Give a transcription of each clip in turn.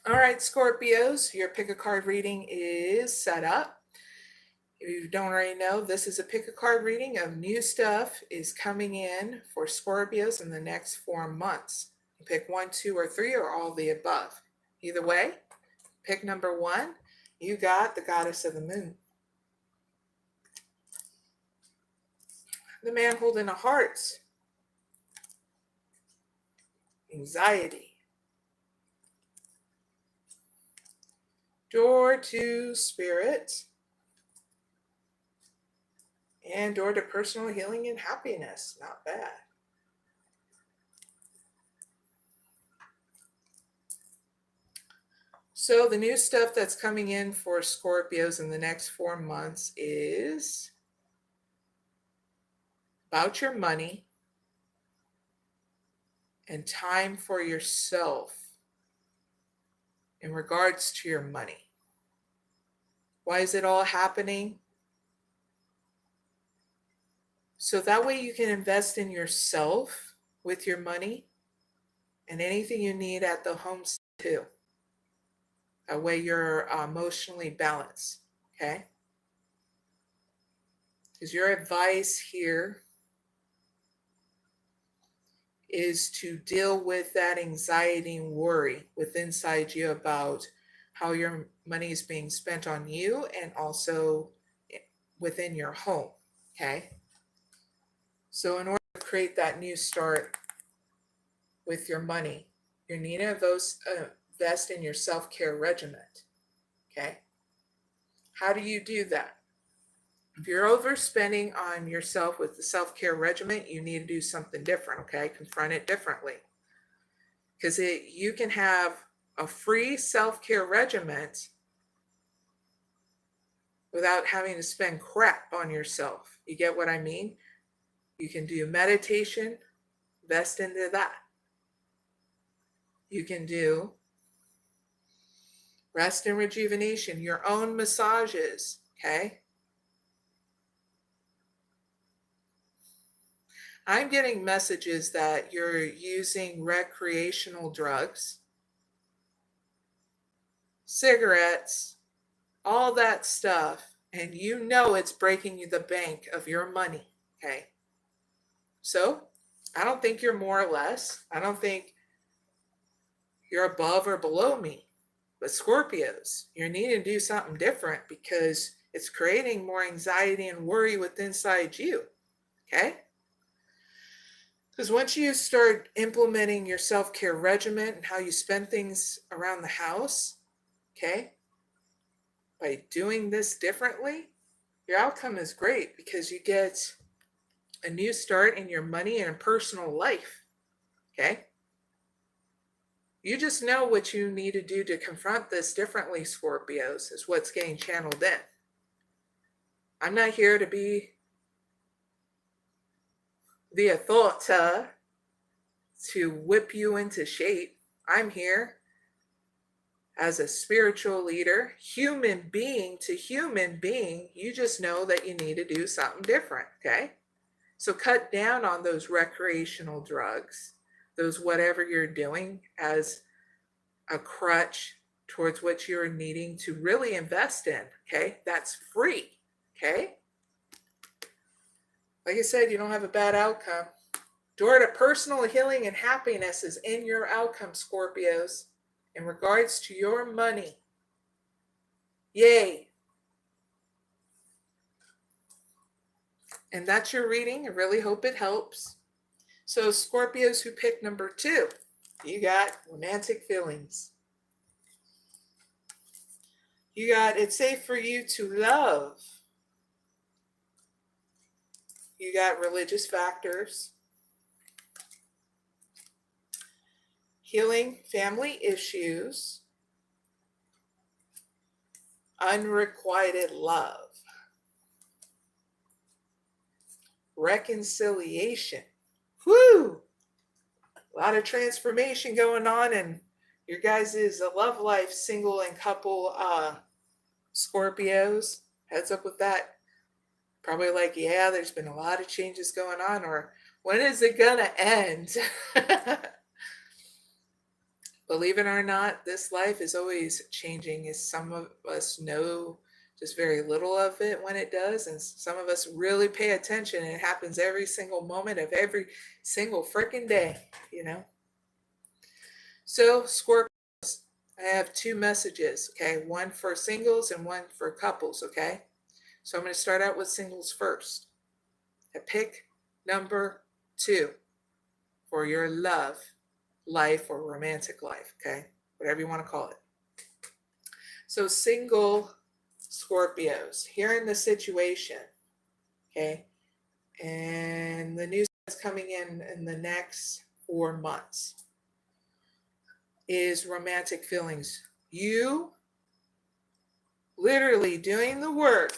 All right, Scorpios, your pick a card reading is set up. If you don't already know, this is a pick a card reading of new stuff is coming in for Scorpios in the next 4 months. You pick 1, 2, or 3, or all the above. Either way, pick number 1. You got the Goddess of the Moon. The man holding the hearts. Anxiety. Door to spirit. And door to personal healing and happiness. Not bad. So the new stuff that's coming in for Scorpios in the next 4 months is about your money and time for yourself in regards to your money. Why is it all happening? So that way you can invest in yourself with your money and anything you need at the home too. That way you're emotionally balanced, okay? Because your advice here is to deal with that anxiety and worry within inside you about how your money is being spent on you and also within your home, okay? So in order to create that new start with your money, you're needing to invest in your self-care regimen, okay? How do you do that? If you're overspending on yourself with the self-care regimen, you need to do something different, okay? Confront it differently. Because you can have a free self-care regimen without having to spend crap on yourself. You get what I mean? You can do meditation, invest into that. You can do rest and rejuvenation, your own massages, okay? I'm getting messages that you're using recreational drugs, cigarettes, all that stuff, and you know it's breaking you the bank of your money, okay? So I don't think you're more or less. I don't think you're above or below me. But Scorpios, you're needing to do something different because it's creating more anxiety and worry within inside you, okay? Because once you start implementing your self-care regimen and how you spend things around the house, okay, by doing this differently, your outcome is great because you get a new start in your money and personal life, okay? You just know what you need to do to confront this differently, Scorpios, is what's getting channeled in. I'm not here to be the authority to whip you into shape. I'm here as a spiritual leader, human being to human being. You just know that you need to do something different, okay? So cut down on those recreational drugs, those whatever you're doing as a crutch towards what you're needing to really invest in, okay? That's free, okay? Like I said, you don't have a bad outcome. Door to personal healing and happiness is in your outcome, Scorpios, in regards to your money. Yay. And that's your reading. I really hope it helps. So Scorpios who picked number 2, you got romantic feelings. You got it's safe for you to love. You got religious factors. Healing family issues. Unrequited love. Reconciliation. Whoo! A lot of transformation going on in your guys' love life, single and couple Scorpios. Heads up with that. Probably like, yeah, there's been a lot of changes going on, or when is it gonna end? Believe it or not, this life is always changing, as some of us know just very little of it when it does, and some of us really pay attention, and it happens every single moment of every single freaking day. So, Scorpios, I have two messages, okay? One for singles and one for couples, okay? So I'm going to start out with singles first. I pick number 2 for your love life or romantic life, okay? Whatever you want to call it. So, single Scorpios, here in the situation, okay? And the news that's coming in the next 4 months is romantic feelings. You literally doing the work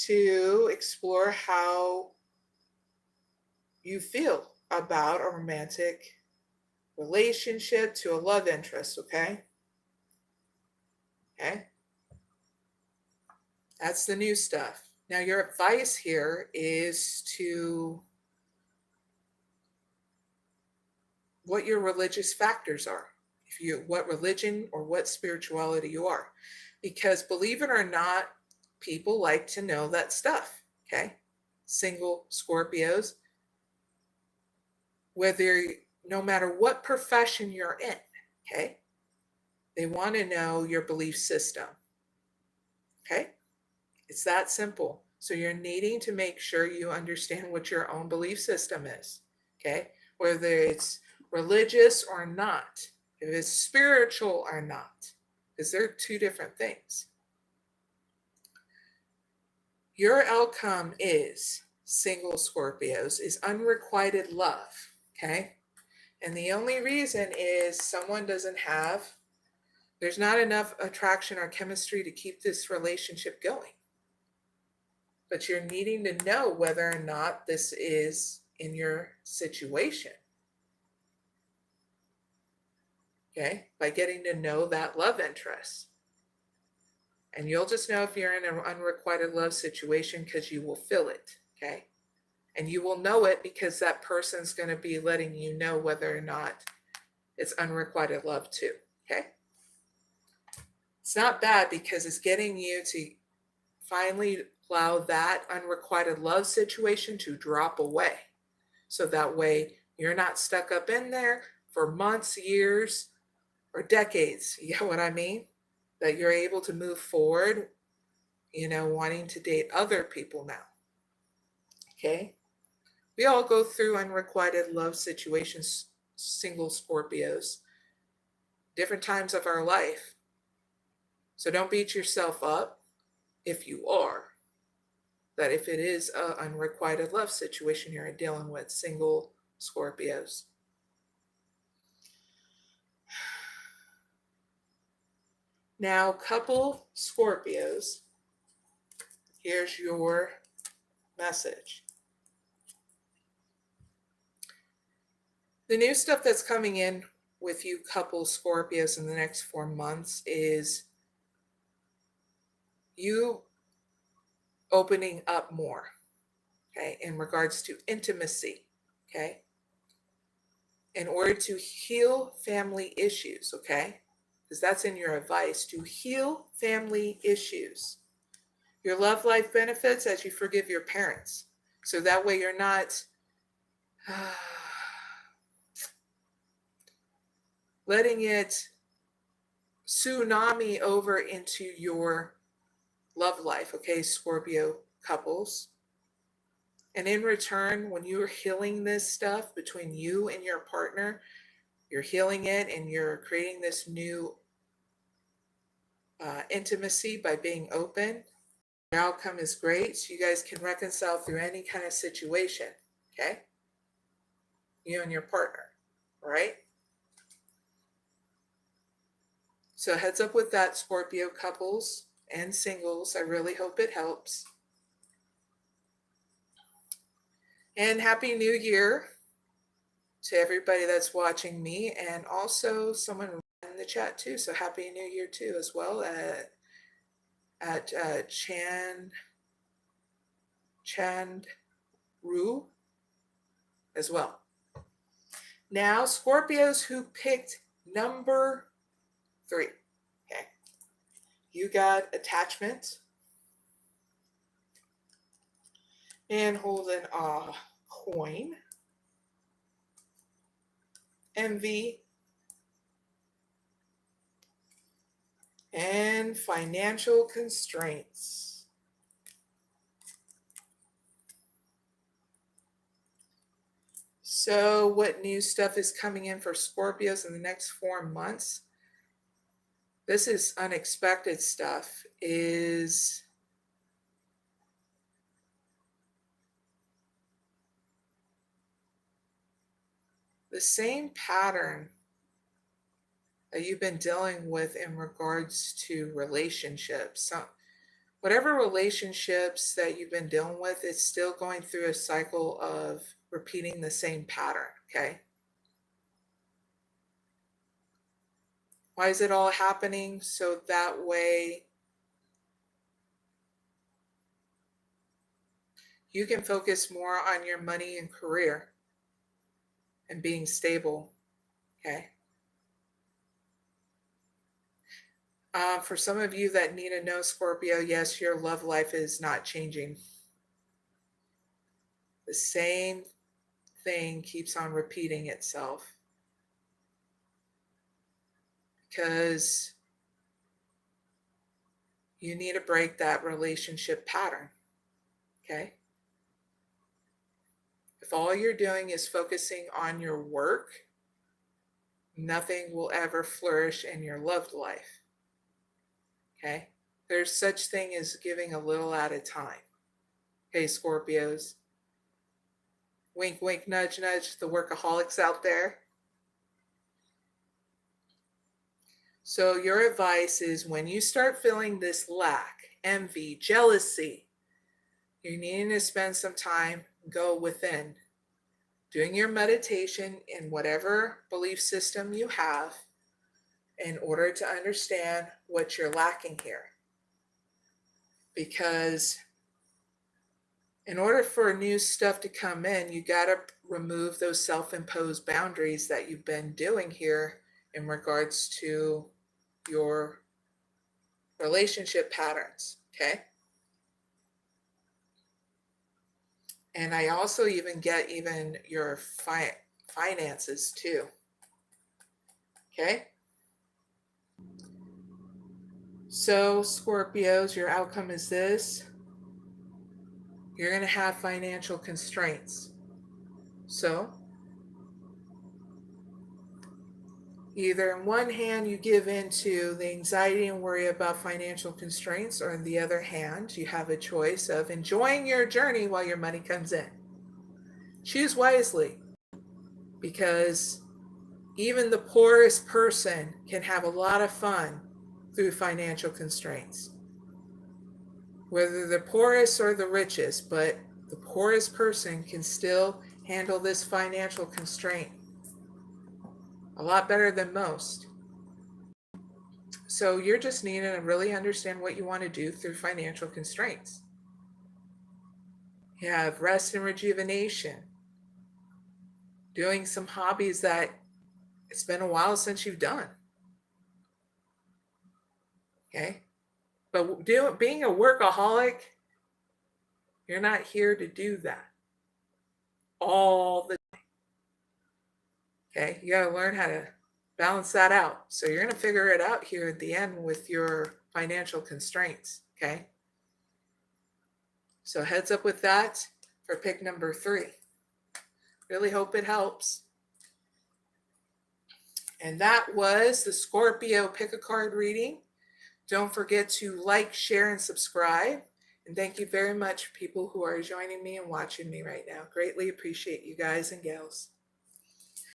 to explore how you feel about a romantic relationship to a love interest, okay? Okay? That's the new stuff. Now, your advice here is to what your religious factors are. What religion or what spirituality you are. Because believe it or not, people like to know that stuff, okay? Single Scorpios, no matter what profession you're in, okay? They want to know your belief system, okay? It's that simple. So you're needing to make sure you understand what your own belief system is, okay? Whether it's religious or not, if it's spiritual or not, because they're two different things. Your outcome is, single Scorpios, is unrequited love, okay? And the only reason is there's not enough attraction or chemistry to keep this relationship going. But you're needing to know whether or not this is in your situation. Okay? By getting to know that love interest. And you'll just know if you're in an unrequited love situation because you will feel it. Okay? And you will know it because that person's going to be letting you know whether or not it's unrequited love too. Okay? It's not bad because it's getting you to finally allow that unrequited love situation to drop away. So that way you're not stuck up in there for months, years, or decades. You know what I mean? That you're able to move forward, wanting to date other people now. Okay? We all go through unrequited love situations, single Scorpios, different times of our life. So don't beat yourself up if you are. That if it is an unrequited love situation you're dealing with, single Scorpios. Now, couple Scorpios, here's your message. The new stuff that's coming in with you couple Scorpios in the next 4 months is you opening up more, okay, in regards to intimacy, okay, in order to heal family issues, okay, because that's in your advice, to heal family issues. Your love life benefits as you forgive your parents. So that way you're not letting it tsunami over into your love life, okay, Scorpio couples. And in return, when you're healing this stuff between you and your partner, you're healing it and you're creating this new intimacy by being open. The outcome is great. So you guys can reconcile through any kind of situation, okay? You and your partner, all right? So heads up with that, Scorpio couples and singles. I really hope it helps. And Happy New Year to everybody that's watching me, and also someone in the chat too. So Happy New Year too, as well at Chan Ru as well. Now, Scorpios who picked number 3. Okay. You got attachment and holding a coin. Envy and financial constraints. So what new stuff is coming in for Scorpios in the next 4 months? This is unexpected stuff. Is the same pattern that you've been dealing with in regards to relationships. So whatever relationships that you've been dealing with, it's still going through a cycle of repeating the same pattern, okay? Why is it all happening? So that way you can focus more on your money and career and being stable, okay? For some of you that need to know, Scorpio, yes, your love life is not changing. The same thing keeps on repeating itself because you need to break that relationship pattern, okay? If all you're doing is focusing on your work, nothing will ever flourish in your love life, okay? There's such thing as giving a little at a time. Hey, Scorpios. Wink, wink, nudge, nudge, the workaholics out there. So your advice is when you start feeling this lack, envy, jealousy, you're needing to spend some time, go within, doing your meditation in whatever belief system you have in order to understand what you're lacking here. Because in order for new stuff to come in, you got to remove those self-imposed boundaries that you've been doing here in regards to your relationship patterns, okay? And I also even get your finances too, okay? So Scorpios, your outcome is this. You're going to have financial constraints. So either in one hand you give into the anxiety and worry about financial constraints, or in the other hand you have a choice of enjoying your journey while your money comes in. Choose wisely, because even the poorest person can have a lot of fun through financial constraints. Whether the poorest or the richest, but the poorest person can still handle this financial constraint a lot better than most. So you're just needing to really understand what you want to do through financial constraints. You have rest and rejuvenation, doing some hobbies that it's been a while since you've done. Okay? But being a workaholic, you're not here to do that all the time. Okay? You got to learn how to balance that out. So you're going to figure it out here at the end with your financial constraints. Okay? So heads up with that for pick number 3. Really hope it helps. And that was the Scorpio Pick a Card reading. Don't forget to like, share, and subscribe. And thank you very much, people who are joining me and watching me right now. Greatly appreciate you guys and gals.